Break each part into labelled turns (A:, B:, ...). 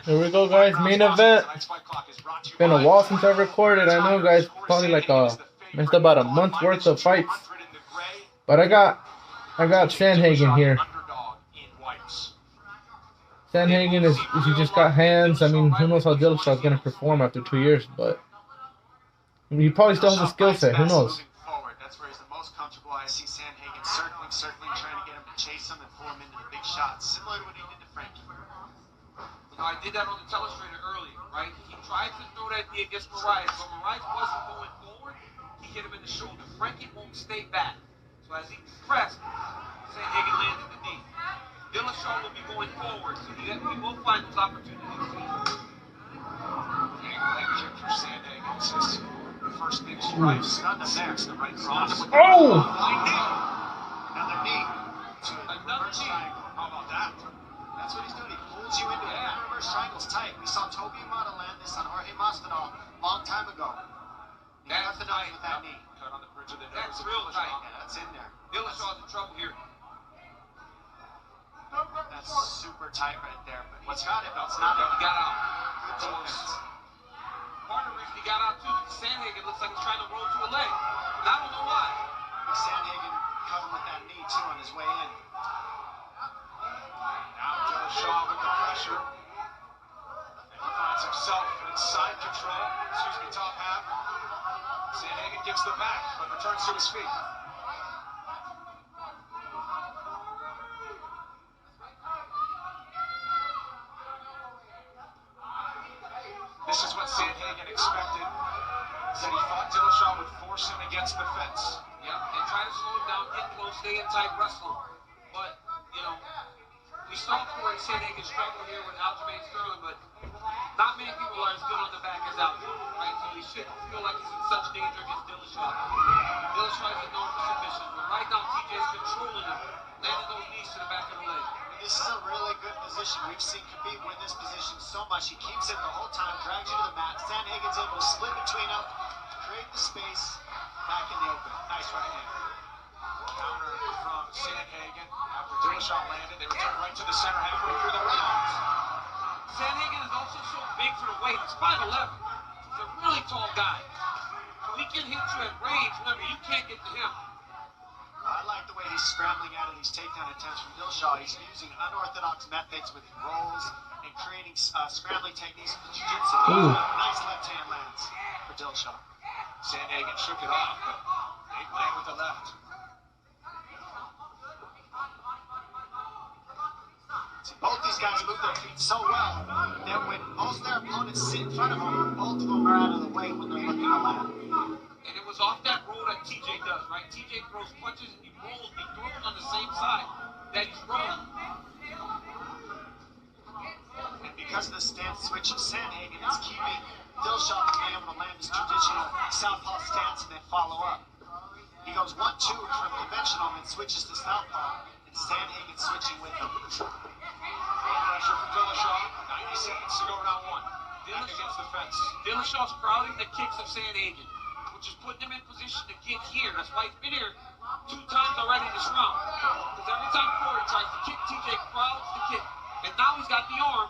A: Here we go, guys. Main event. It's been a while since I've recorded. I know, guys. Probably like missed about a month's worth of fights. But I got Sandhagen here. Sandhagen is he just got hands. I mean, who knows how Dillashaw is gonna perform after 2 years, but I mean, he probably still has a skill set. Who knows?
B: That's where he's the most comfortable. I see Sandhagen circling, trying to get him to chase him and pull him into the big shots, similar to what he did to Frankie.
C: You know, I did that on the telestrator earlier, right? He tried to throw that knee against Mariah, but Mariah wasn't going forward. He hit him in the shoulder. Frankie won't stay back. So as he pressed, Sandhagen landed the knee. Dillashaw will be going forward, so we will find those opportunities.
B: Leg kick for Sandhagen. It's his first big strike. Stunned him next. The right cross.
A: Oh!
B: Another knee. Another triangle. How about that? That's what he's doing. He pulls you into it. That reverse triangle's tight. We saw Toby Amata land this on Jorge Masvidal a long time ago.
C: That's
B: nothing else with that knee.
C: Cut on the bridge of the nose. That's real tight.
B: Yeah, that's in there.
C: Dillashaw's in trouble here.
B: That's super tight right there. But he's got it. It's not it.
C: He got out.
B: Good defense.
C: Part of the reason he got out too, Sandhagen looks like he's trying to roll to a leg. And I don't know why.
B: Sandhagen cut him with that knee too on his way in. Now Dillashaw with the pressure. And he finds himself in side control. Top half. Sandhagen gives the back, but returns to his feet. This is what Sandhagen expected. Said he thought Dillashaw would force him against the fence.
C: Yep, and try to slow him down, get close, stay in tight, wrestle. But, you know, we saw Cory Sandhagen struggle here with Aljamain Sterling, but not many people are as good on the back as Aljamain, right? So he shouldn't feel like he's in such danger against Dillashaw. Dillashaw is known for submissions, but right now TJ's controlling him, landing those knees to the back of the leg.
B: This is a really good position. We've seen Khabib win this position so much. He keeps it the whole time, drags you to the mat. Sandhagen's able to slip between them, create the space, back in the open. Nice right hand. Counter from Sandhagen. After Dillashaw landed, they return right to the center halfway through the round.
C: Sandhagen is also so big for the weight. He's 5'11". He's a really tall guy. So he can hit you at range whenever you can't get to him.
B: I like the way he's scrambling out of these takedown attempts from Dillashaw. He's using unorthodox methods with rolls and creating scrambling techniques for jiu-jitsu. Nice left hand lands for Dillashaw. Sandhagen shook it off, but they land with the left. See, both these guys move their feet so well that when most of their opponents sit in front of them, both of them are out of the way when they're looking to land.
C: And it was off that roll that TJ does, right? TJ throws punches and he rolls, he throws on the same side that he's rolling.
B: And because of the stance switch of Sandhagen, it's keeping Dillashaw from being able to land his traditional southpaw stance and then follow up. He goes 1-2 from conventional and then switches to southpaw, and Sandhagen switching with him.
C: Pressure from Dillashaw. 90 seconds to go round one.
B: Back against the fence.
C: Dillashaw's crowding the kicks of Sandhagen, which is putting him in position to get here. That's why he's been here 2 times already this round. Because every time Cory tries to kick, TJ crowds the kick. And now he's got the arm.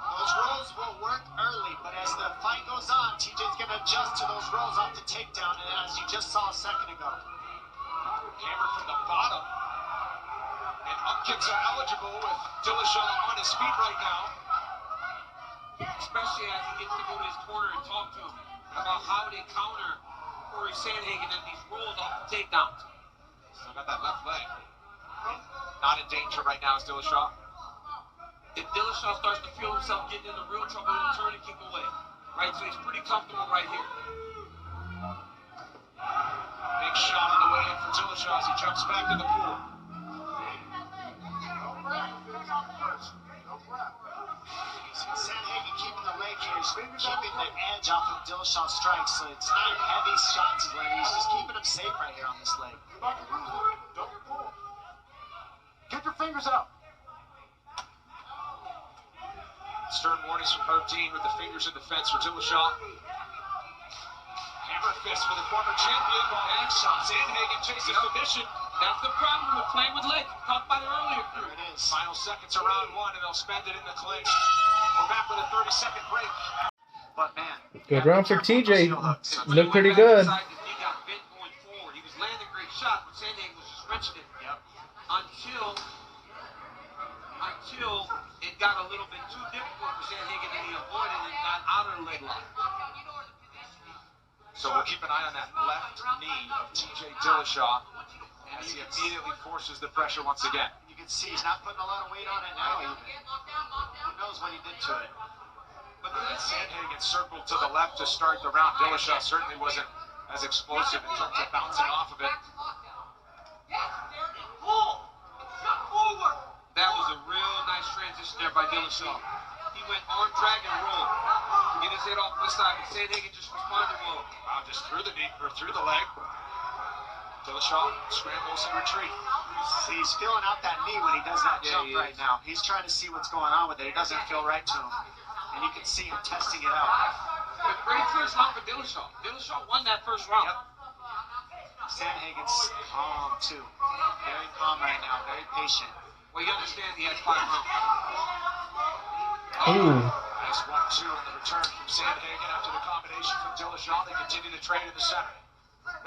B: Those rolls will work early, but as the fight goes on, TJ's going to adjust to those rolls off the takedown, and as you just saw a second ago. Hammer from the bottom. And up kicks are eligible with Dillashaw on his feet right now.
C: Especially as he gets to go to his corner and talk to him about how they counter Cory Sandhagen and these rolls off the takedowns.
B: Still got that left leg. Not in danger right now is Dillashaw.
C: If Dillashaw starts to feel himself getting into real trouble, he'll turn and kick away. Right, so he's pretty comfortable right here.
B: Big shot on the way in for Dillashaw as he jumps back to the pool. Sandhagen keeping the leg here. He's keeping the edge off of Dillashaw's strikes, so it's not heavy shots he's landing. He's just keeping him safe right here on this leg. Don't pull. Get your fingers out. Stern warnings from Herb Dean with the fingers in the fence for Dillashaw. Hammer fist for the former champion. And shot. Sandhagen chases submission.
C: That's the problem with playing with legs. We talked about it earlier.
B: There it is.
D: Final seconds of round one, and they'll spend it in the clinch. We're back with a 30-second break.
B: But man,
A: Good round for TJ. Looked pretty good.
C: He got bent going forward. He was landing great shots, but Sandhagen was just wrenching it.
B: Yep.
C: Until it got a little bit too difficult for Sandhagen, and he avoided it and got out of the leg lock.
D: So we'll keep an eye on that left knee of TJ Dillashaw as he immediately forces the pressure once again.
B: You can see he's not putting a lot of weight on it now even. Who knows what he did to it.
D: But then Sandhagen circled to the left to start the round. Dillashaw certainly wasn't as explosive in terms of bouncing off of it.
C: That was a real nice transition there by Dillashaw. He went arm drag and roll. Get his head off to the side, and Sandhagen just responded well.
D: Wow, just through the knee, or through the leg. Dillashaw scrambles and retreat.
B: See, he's feeling out that knee when he does that jump
C: he
B: right
C: is.
B: now. He's trying to see what's going on with it. It doesn't feel right to him. And you can see him testing it out.
C: But great first round for Dillashaw. Dillashaw won that first round.
B: Yep. Sandhagen's calm too. Very calm right now, very patient.
C: Well, you understand he has 5 rounds.
A: Ooh.
D: Nice 1-2 in the return from Sandhagen after the combination from Dillashaw. They continue to trade in the center.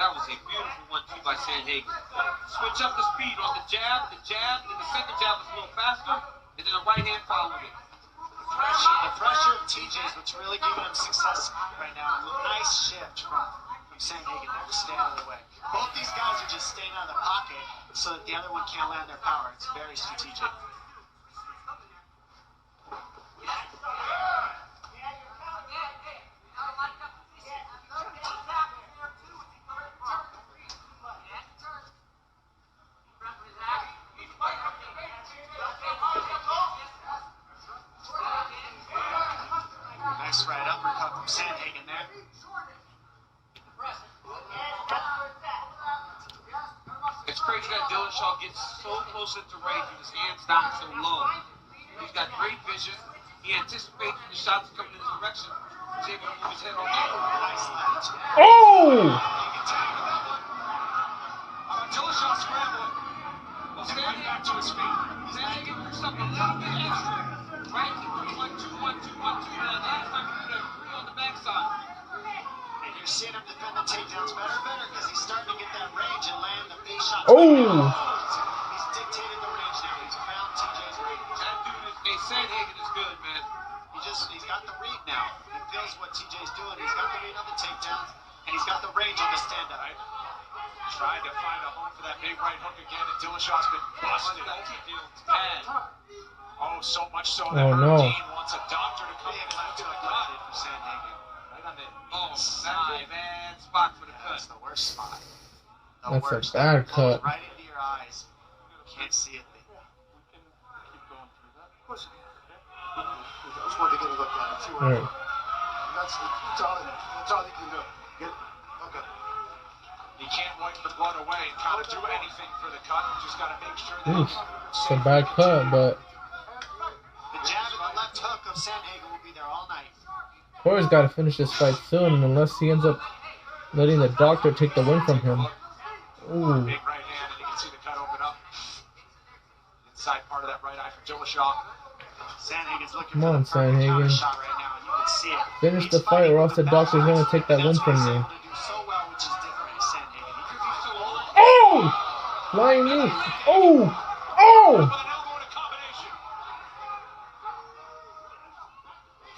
C: That was a beautiful 1-2 by Sandhagen. Switch up the speed on the jab, and then the second jab was a little faster, and then the right hand followed it.
B: The pressure of TJ's what's really giving him success right now. Nice shift from Sandhagen there to stay out of the way. Both these guys are just staying out of the pocket so that the other one can't land their power. It's very strategic. Nice right uppercut from Sandhagen there.
C: It's crazy that Dillashaw gets so close into range with his hands down so low. He's got great vision. He anticipates when the shots coming in his direction. He's able to move his head on that.
B: Nice left.
A: Oh!
D: Dillashaw scrambling.
C: Well,
D: And right back to his feet.
C: Sandhagen moves up a little bit extra. Right? He moves 1-2, 1-2, 1-2. And last time he put a 3 on the backside.
B: And you're seeing him defend the takedowns better and better because he's starting to get that range and land the big shots.
A: Oh!
B: He's dictated the range now. He's found TJ's range.
C: That dude is, they Sandhagen is good, man.
B: He's got the read now. He feels what TJ's doing. He's got the read on the takedowns, and he's got the range on the stand-up.
D: Right. Tried to find a home for that big right hook again, and Dillashaw's been busted.
C: Bad.
D: Oh, so much so that
A: Oh, no.
D: Dean wants a doctor to come
B: Big
D: in
B: left hook landed for Sandhagen.
D: right on the
C: Oh, that's a bad spot for the
B: That's
C: cut.
B: the worst spot. The
A: That's a
B: worst.
A: bad
B: That blows
A: cut.
B: right into your eyes. Can't see it.
E: Just wanted to get a look at it. See what
A: Alright.
E: that's all you can do. Get okay.
D: He can't wipe the blood away and kind of do anything for the cut. You just got to make sure that
A: Oof. It's a bad cut, but
B: The jab and the left hook of Sandhagen will be there all night.
A: Cory's got to finish this fight soon, unless he ends up letting the doctor take the win from him. Ooh.
D: big right hand, and you can see the cut open up. Inside part of that right eye for Dillashaw.
B: Sandhagen's looking
A: Come
B: for
A: on,
B: the perfect
A: Sandhagen.
B: counter shot right now, and you can see it.
A: Finish
B: He's
A: the fight,
B: fighting
A: or else
B: for
A: the
B: best
A: doctor's going to
B: shots,
A: take that
B: and
A: win
B: that's
A: from
B: why he's
A: you.
B: able to do so well, which is different in Sandhagen.
C: Because he's so old.
A: Oh! Flying knee. Oh! Oh!
D: With an elbow and a combination.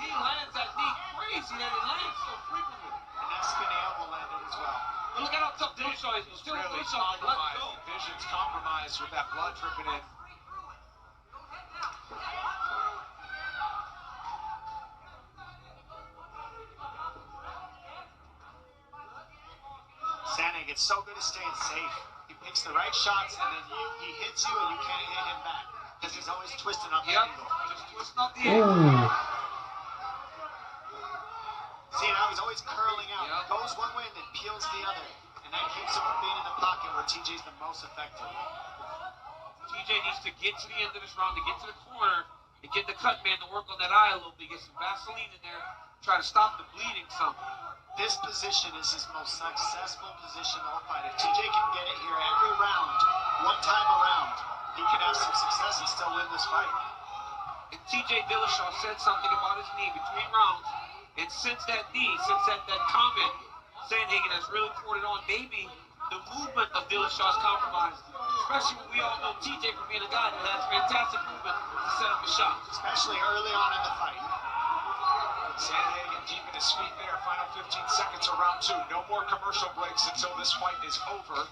C: He lands that knee crazy that it lands so frequently.
B: And that spinning elbow landed as well.
C: But look at how tough Dillashaw is. He's still
D: Really
C: Dillashaw. Let's go.
D: compromised. Vision's compromised with that blood dripping in.
B: Sandhagen's so good at staying safe. He picks the right shots, and then he hits you, and you can't hit him back because he's always twisting up the
C: Yep.
B: angle.
C: Just twisting up the end.
A: Ooh.
B: See now he's always curling out.
C: Yep.
B: Goes one way and then peels the other, and that keeps him from being in the pocket where TJ's the most effective.
C: TJ needs to get to the end of this round, to get to the corner, and get the cut man to work on that eye a little bit, get some Vaseline in there, try to stop the bleeding some.
B: This position is his most successful position the whole fight. If TJ can get it here every round, one time around, he can have some success and still win this fight.
C: And TJ Dillashaw said something about his knee between rounds. And since that knee, since that comment, Sandhagen has really poured it on. Maybe the movement of Dillashaw's compromised. Especially when we all know TJ for being a guy that has fantastic movement to set up his shots.
B: Especially early on in the fight.
D: Sandhagen keeping his feet there. Final 15 seconds of round 2. No more commercial breaks until this fight is over.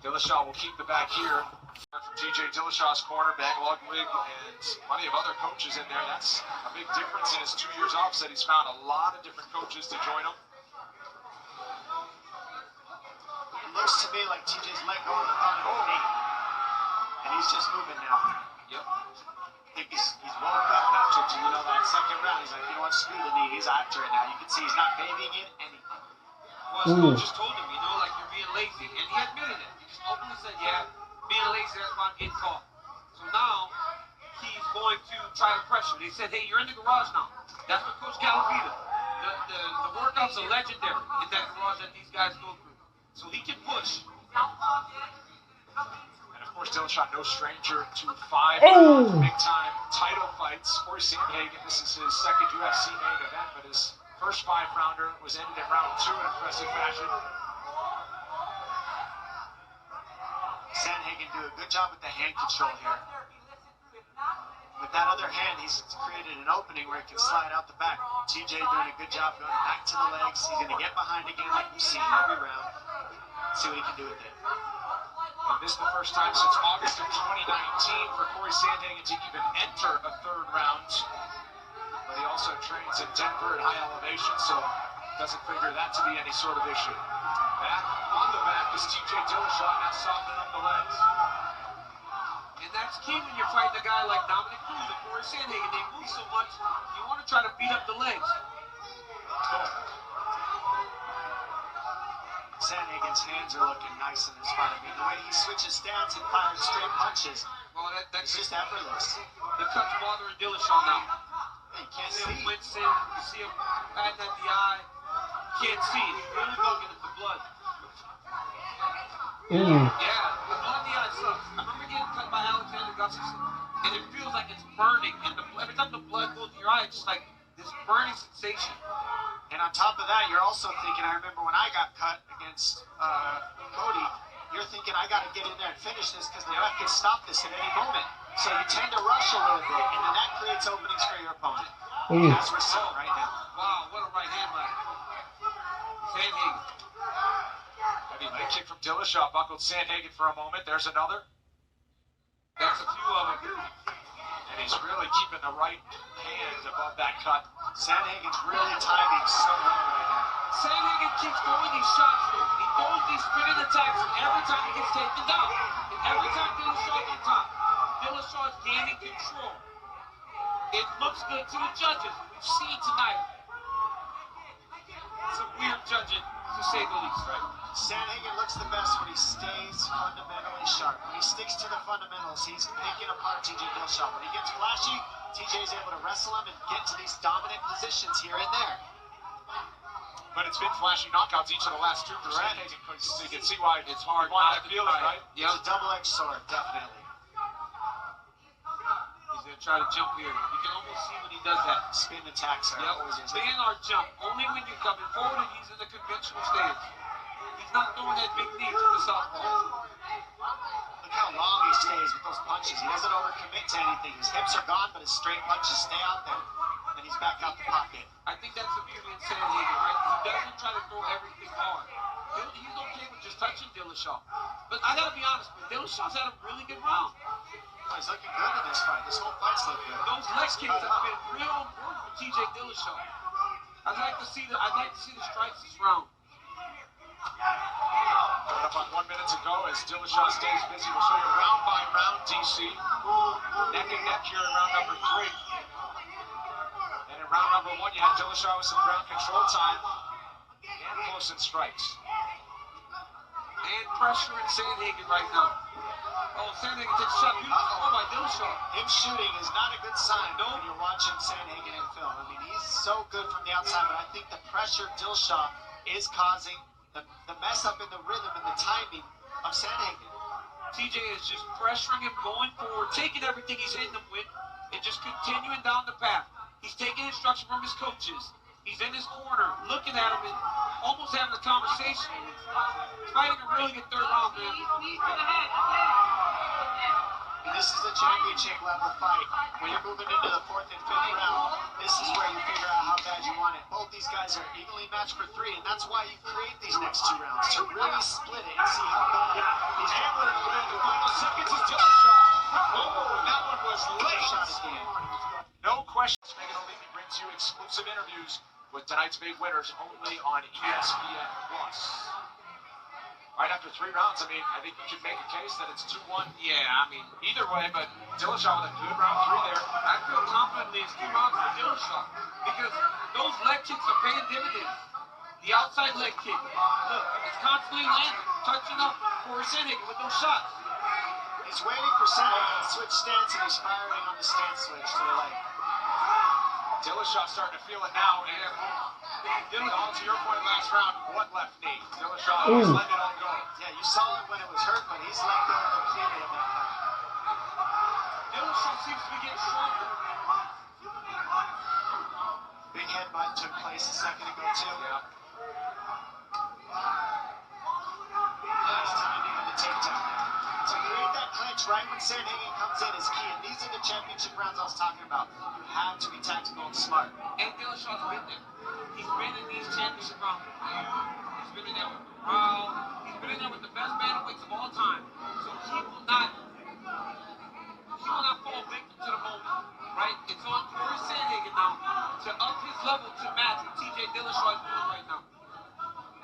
D: Dillashaw will keep the back here. From TJ Dillashaw's corner, Bang Ludwig, and plenty of other coaches in there. That's a big difference in his 2 years off. Said he's found a lot of different coaches to join him.
B: It looks to me like TJ's let go of the thumb of the knee. And he's just moving now.
C: Yep.
B: I think he's woke up after, that second round. He's like, he wants to do the knee. He's after it now. You can see he's not babying it anything.
C: Well, his coach just told him, like you're being lazy. And he admitted it. He just openly said, yeah, being lazy, that's why I'm getting caught. So now, he's going to try to pressure. They said, hey, you're in the garage now. That's what Coach Calavita. The workouts are legendary in that garage that these guys go through. So he can push.
D: And of course, Dillashaw, no stranger to 5 big-time title fights. Cory Sandhagen, this is his second UFC main event, but his first 5-rounder was ended in round 2 in impressive fashion.
B: Sandhagen do a good job with the hand control here. With that other hand, he's created an opening where he can slide out the back. TJ doing a good job going back to the legs. He's going to get behind again like we've seen every round. See what he can do with it.
D: And this is the first time since August of 2019 for Cory Sandhagen to even enter a 3rd round. But he also trains in Denver at high elevation, so doesn't figure that to be any sort of issue. Back on the back is TJ Dillashaw, now softening up the legs.
C: And that's key when you're fighting a guy like Dominic Cruz and Cory Sandhagen. They move so much, you want to try to beat up the legs.
B: Sandhagen's hands are looking nice in this fight. I mean, the way he switches stance and fires straight punches, it's just effortless.
C: The cut's bothering Dillashaw now.
B: You can't
C: see him
B: see.
C: wincing, you see him patting at the eye. You can't see it. He's really looking at the blood. Yeah, the blood in the eye sucks. I remember getting cut by Alexander Gustafsson, and it feels like it's burning. And every time the blood goes to your eye, it's just like this burning sensation.
B: And on top of that, you're also thinking, I remember when I got cut against Cody, you're thinking, I got to get in there and finish this because the ref can stop this at any moment. So you tend to rush a little bit, and then that creates openings for your opponent. That's where we're sitting right now.
C: Wow, what a right hand leg. Sandhagen.
D: Heavy leg kick from Dillashaw, buckled Sandhagen for a moment. There's another.
C: That's a few of them.
D: And he's really keeping the right hand above that cut.
B: Sandhagen's really timing so well right now.
C: Sandhagen keeps throwing these shots through. He throws these spinning attacks, and every time he gets taken down. And every time Dillashaw's on top, Dillashaw's gaining control. It looks good to the judges. We've seen tonight some weird judging, to say the least, right?
B: Sandhagen looks the best when he stays fundamentally sharp. When he sticks to the fundamentals, he's picking apart TJ Dillashaw. When he gets flashy, TJ's able to wrestle him and get to these dominant positions here and there.
D: But it's been flashy knockouts each of the last 2 for Sandhagen, so you can see why it's hard not to feel it, right?
B: It's a double-edged sword, definitely.
C: He's going to try to jump here. You can almost see when he does that.
B: Spin attacks are always easy.
C: Spin or jump. Only when you're coming forward and he's in the conventional stance. He's not throwing that big knee to the southpaw.
B: Look how long he stays with those punches. He doesn't overcommit to anything. His hips are gone, but his straight punches stay out there. And he's back out the pocket.
C: I think that's the beauty in Sandhagen, right? He doesn't try to throw everything hard. He's okay with just touching Dillashaw. But I gotta be honest, Dillashaw's had a really good round.
B: Oh, he's looking good in this fight. This whole fight's looking good.
C: Those leg kicks have been real important for TJ Dillashaw. I'd like to see the strikes this round.
D: Coming up on 1 minute to go as Dillashaw stays busy. We'll show you round by round, DC. Neck and neck here in round number 3. And in round number 1, you had Dillashaw with some ground control time and close in strikes.
C: And pressure in Sandhagen right now. Oh, Sandhagen takes a shot. Beautiful throw by Dillashaw.
B: Him shooting is not a good sign when you're watching Sandhagen in film. I mean, he's so good from the outside, but I think the pressure Dillashaw is causing the mess up in the rhythm and the timing of Sandhagen.
C: TJ is just pressuring him, going forward, taking everything he's hitting him with, and just continuing down the path. He's taking instruction from his coaches. He's in his corner, looking at him and almost having a conversation. He's fighting a really good third round, man.
B: This is a championship level fight. When you're moving into the 4th and 5th round, this is where you figure out how bad you want it. Both these guys are evenly matched for 3, and that's why you create these next 2 rounds, to really split it and see how bad these
D: Hammered in the final seconds is Dillashaw. Oh, that one was late. No question. Megan O'Leary brings you exclusive interviews with tonight's big winners only on ESPN+. Right after 3 rounds, I mean, I think you could make a case that it's 2-1.
C: Yeah, I mean,
D: Either way, but Dillashaw with a good round 3 there.
C: I feel confidently it's 2 rounds for Dillashaw because those leg kicks are paying dividends. The outside leg kick, look, it's constantly landing, touching up Cory Sandhagen with those shots.
B: He's waiting for Sandhagen to switch stance, and he's firing on the stance switch to the leg.
D: Dillashaw starting to feel it now. And Dillashaw, to your point last round, what left knee? Dillashaw was letting it all go.
B: Yeah, you saw it when it was hurt, but he's let go completely of that fight.
C: Dillashaw seems to be getting stronger.
B: Big headbutt took place a second ago, too.
D: Yeah.
B: Nice timing on the takedown. To create that clinch right when Sandhagen comes in is key, and these are the championship rounds I was talking about. You have to be tactical and smart.
C: And Dillashaw's been there. He's been in these championship rounds with you. He's been in there with Corral. He's been in there with the best bantamweights of all time. So he will not fall victim to the moment, right? It's on Cory Sandhagen now to up his level to match what TJ Dillashaw is doing right now.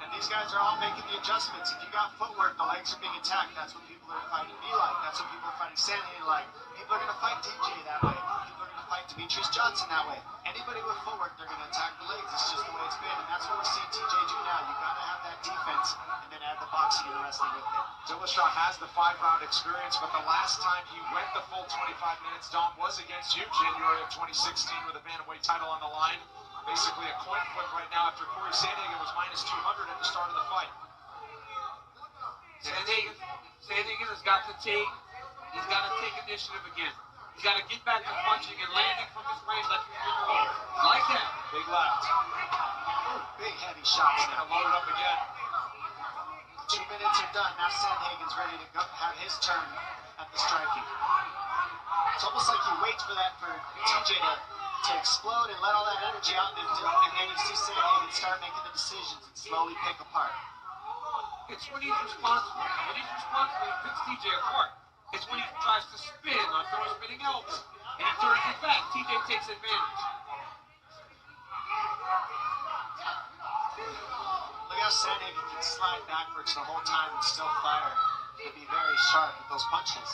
B: And these guys are all making the adjustments. If you got footwork, the legs are being attacked. That's what people are fighting me like. That's what people are fighting Sandhagen like. People are going to fight TJ that way. People are going to fight Demetrius Johnson that way. Anybody with footwork, they're going to attack the legs. It's just the way it's been. And that's what we're seeing TJ do now. You got to have that defense and then add the boxing and the wrestling with it.
D: Dillashaw has the 5-round experience, but the last time he went the full 25 minutes, Dom, was against you, January of 2016, with a bantamweight title on the line. Basically a coin flip right now after Cory Sandhagen was minus 200 at the start of the fight.
C: Sandhagen has got to take initiative again. He's got to get back to punching and landing from his range like he was doing earlier. Like that.
D: Big left.
B: Big heavy shots.
D: He's going to load it up again.
B: 2 minutes are done. Now Sandhagen's ready to go, have his turn at the striking. It's almost like he waits for that for TJ to explode and let all that energy out, and then you see Sandhagen start making the decisions and slowly pick apart.
C: It's when he's responsible. When he's responsible, he picks TJ apart. It's when he tries to spin or throw a spinning elbow, and he turns it back. TJ takes advantage.
B: Look how Sandhagen can slide backwards the whole time and still fire and be very sharp with those punches.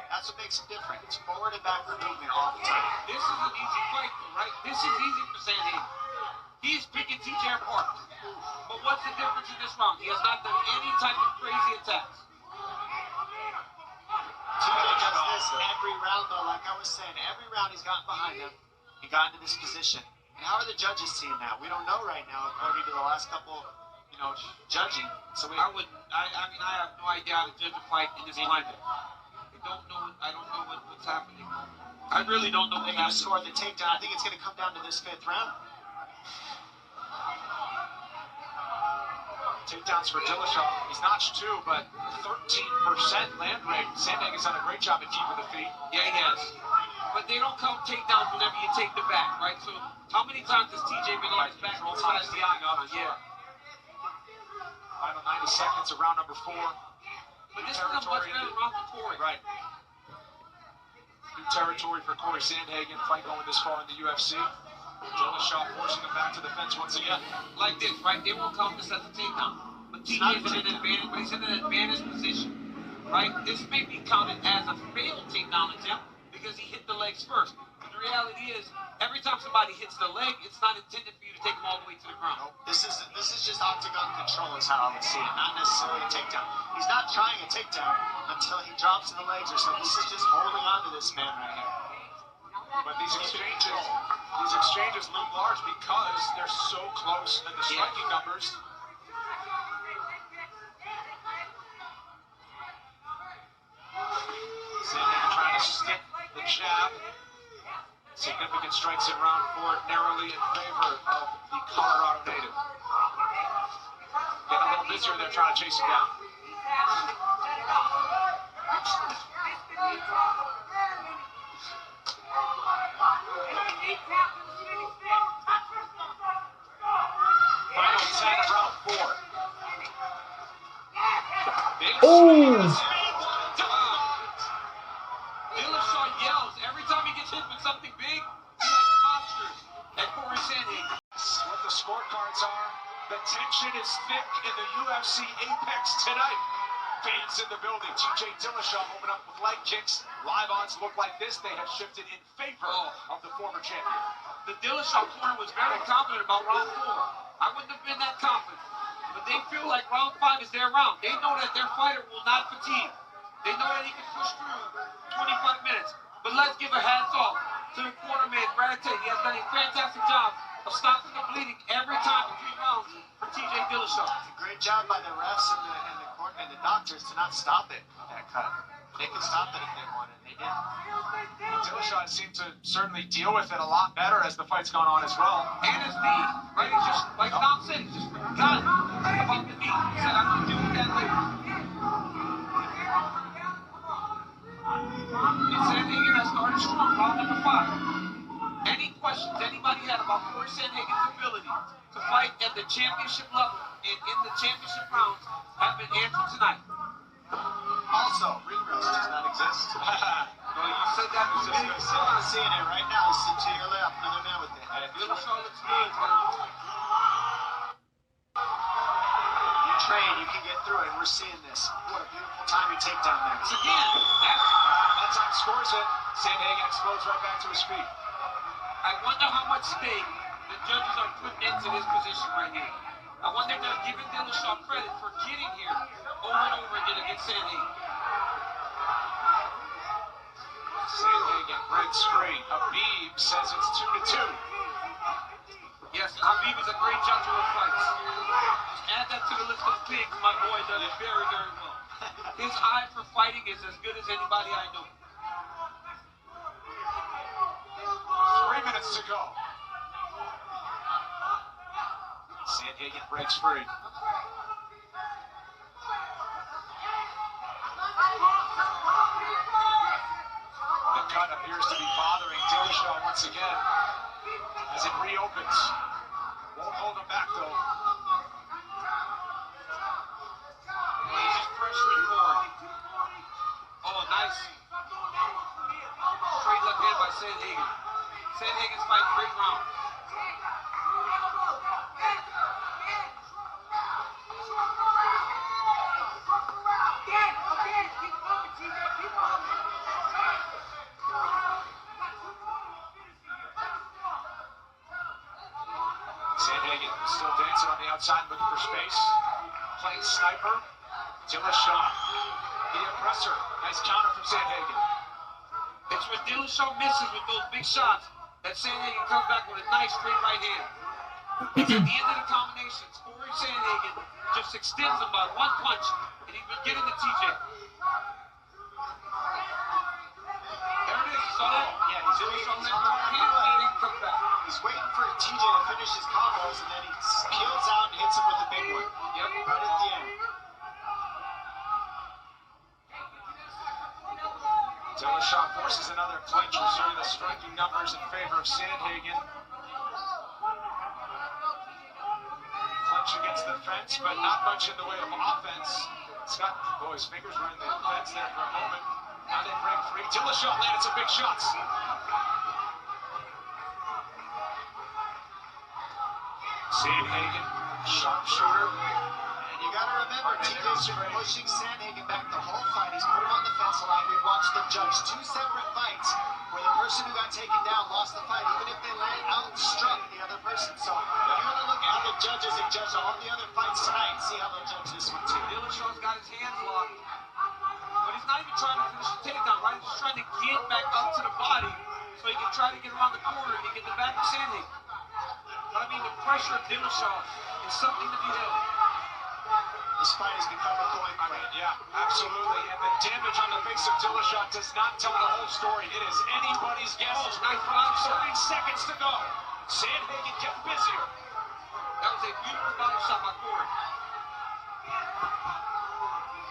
B: That's what makes him different. It's forward and backward movement all the time.
C: This is an easy fight, right? This is easy for Sandhagen. He's picking TJ apart. But what's the difference in this round? He has not done any type of crazy attacks.
B: TJ does this every round, though. Like I was saying, every round he's gotten behind him, he got into this position. And how are the judges seeing that? We don't know right now, according to the last couple, judging. So I
C: mean, I have no idea how to judge a fight in this climate. I don't know what's happening. I really don't know what's
B: happening.
C: They're
B: going to score the takedown. I think it's going to come down to this 5th round.
D: Takedowns for Dillashaw. He's notched 2, but 13% land rate. Sandhagen's done a great job at keeping the feet.
C: Yeah, he has. But they don't count takedowns whenever you take the back, right? So how many times has TJ been on his back?
D: Times the eye up. Yeah. Final 90 seconds of round number 4.
C: But this is a much better round for Cory.
D: Right. New territory for Cory Sandhagen. Fight going this far in the UFC. Dillashaw forcing him back to the fence once again.
C: Like this, right? They won't count this as a takedown. But TJ is in an advantage, but he's in an advantage position, right? This may be counted as a failed takedown attempt because he hit the legs first. But the reality is, every time somebody hits the leg, it's not intended for you to take them all the way to the ground.
B: This is just octagon control is how I would see it, not necessarily a takedown. He's not trying a takedown until he drops to the legs or something. This is just holding on to this man right here.
D: But these exchanges loom large because they're so close in the striking numbers. Significant strikes in round 4, narrowly in favor of the Colorado native. Getting a little busier there trying to chase him down. Final 10 of round 4. Dillashaw yells every time he gets hit with something big. He like postures at Cory Sandhagen. What the scorecards are. The tension is thick in the UFC Apex tonight. Fans in the building. TJ Dillashaw open up with leg kicks. Live odds look like this. They have shifted in favor of the former champion. The Dillashaw corner was very confident about round 4. I wouldn't have been that confident. But they feel like round 5 is their round. They know that their fighter will not fatigue. They know that he can push through 25 minutes. But let's give a hats off to the cornerman, Brad Tate. He has done a fantastic job of stopping the bleeding every time between rounds for TJ Dillashaw.
B: It's a great job by the refs and the doctors to not stop it, that cut. They could stop it if they wanted. They didn't.
D: Dillashaw seemed to certainly deal with it a lot better as the fight's gone on as well.
C: And his knee, right? He's just, like Tom said, he's just forgotten about the knee. He said, I'm going to deal with that later. And Sandhagen has started strong, round number 5. Any questions anybody had about Cory Sandhagen's ability to fight at the championship level and in the championship rounds have been answered tonight.
B: Also, ring rust does not exist.
C: Well, you said that was just good.
B: I'm seeing it right now. Sit to your left. Another man with it.
C: Dillashaw looks good, man.
B: You train, you can get through it. We're seeing this. What a beautiful timing takedown there.
C: It's again.
D: That time scores it. Sandhagen explodes right back to his feet.
C: I wonder how much stake the judges are putting into this position right here. I wonder if they're giving Dillashaw credit for getting here over and over again against Sandhagen.
D: Sandhagen breaks free. Habib says it's 2-2.
C: Yes, Habib is a great judge of fights. Just add that to the list of things my boy does it very, very well. His eye for fighting is as good as anybody I know.
D: 3 minutes to go. Sandhagen breaks free. The cut appears to be bothering Dillashaw once again as it reopens. Won't hold him back though.
C: He's just pressuring forward. Oh, nice. Straight left hand by Sandhagen. Sandhagen's fighting great round.
D: Sandhagen still dancing on the outside, looking for space. Playing sniper. Dillashaw. The oppressor. Nice counter from Sandhagen.
C: It's when Dillashaw misses with those big shots that Sandhagen comes back with a nice straight right hand. It's at the end of the combinations. Cory Sandhagen just extends him by one punch, and he's been getting the TJ. There it is. You saw that?
B: Yeah, he's
C: Dillashaw let go of the hand, Sandhagen comes back.
B: He's waiting for TJ to finish his combos, and then he peels out and hits him with the big one.
C: Yep.
B: Right at the end.
D: Dillashaw forces another clinch, reserving the striking numbers in favor of Sandhagen. Clinch against the fence, but not much in the way of offense. Scott, oh, his fingers were in the fence there for a moment. Now they break free. Dillashaw landed some big shots. Sandhagen, sharpshooter.
B: And you got to remember, TJ's been pushing Sandhagen back the whole fight. He's put him on the fence a lot. We've watched them judge 2 separate fights where the person who got taken down lost the fight, even if they outstruck the other person. So if you want to look at how the judges have judged all the other fights tonight, see how they'll judge this one too.
C: Dillashaw's got his hands locked, but he's not even trying to finish the takedown, right? He's just trying to get back up to the body so he can try to get around the corner and get the back of Sandhagen. But I mean, the pressure of Dillashaw is something to be held.
B: This fight has become a coin fight.
D: Yeah, absolutely. And the damage on the face of Dillashaw does not tell the whole story. It is anybody's guess.
C: Oh, nice punch.
D: 30 seconds to go. Sandhagen getting busier.
C: That was a beautiful body shot by Cory.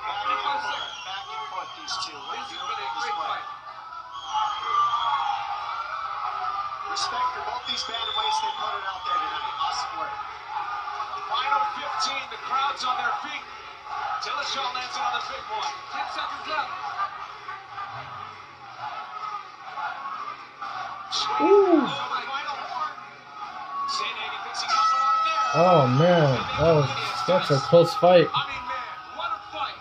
B: Back and forth, these two.
C: This has been a great fight.
B: Respect for both these bantamweights. They put it out there tonight. Awesome work.
D: Final 15, the crowd's on their feet. Dillashaw lands another big one.
C: 10 seconds left.
A: Ooh.
D: Sandhagen thinks he got one on there.
A: Oh man, that's a close fight.
D: I mean, man, what a fight.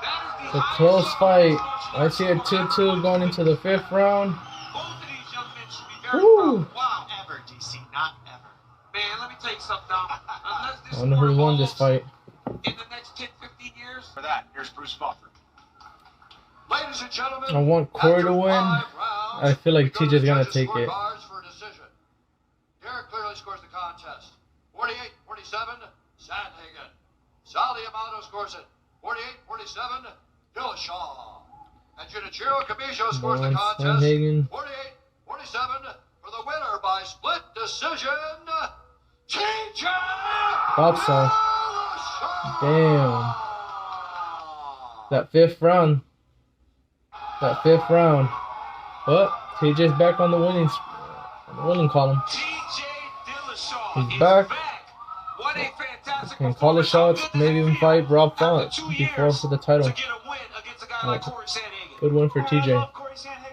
D: That is
A: It's a close fight. I see a 2-2 going into the 5th round.
C: Both of these young men should be very
A: Woo.
C: proud. Wow.
B: Ever, DC. Not ever.
C: Man, let me tell you something now. Unless this
A: I wonder who won this fight.
C: in the next 10, 15 years,
D: For that, here's Bruce Buffer.
E: Ladies and gentlemen,
A: I want Cory to win. I feel like
E: we go to
A: TJ's
E: the
A: gonna
E: judges'
A: take it.
E: scorecards for a decision. Derek clearly scores the contest. 48-47, Sandhagen. Sally Amato scores it. 48-47, Dillashaw. And Junichiro Kamijo scores the
A: Boy,
E: contest.
A: Sandhagen.
E: 48-47 for the winner by split decision, TJ
A: Thought so. Damn. That 5th round. But TJ's back on the winning column.
D: TJ Dillashaw
A: He's
D: is
A: back.
D: What a fantastic
A: Can call the
D: performance. How
A: shots.
D: good does
A: Maybe
D: it
A: even
D: feel
A: fight Rob
D: after
A: Font
D: 2
A: before
D: years
A: for the title.
D: to get a win against a guy like Cory Sandhagen?
A: Good win for
B: I
A: TJ.
B: love Cory Sandhagen.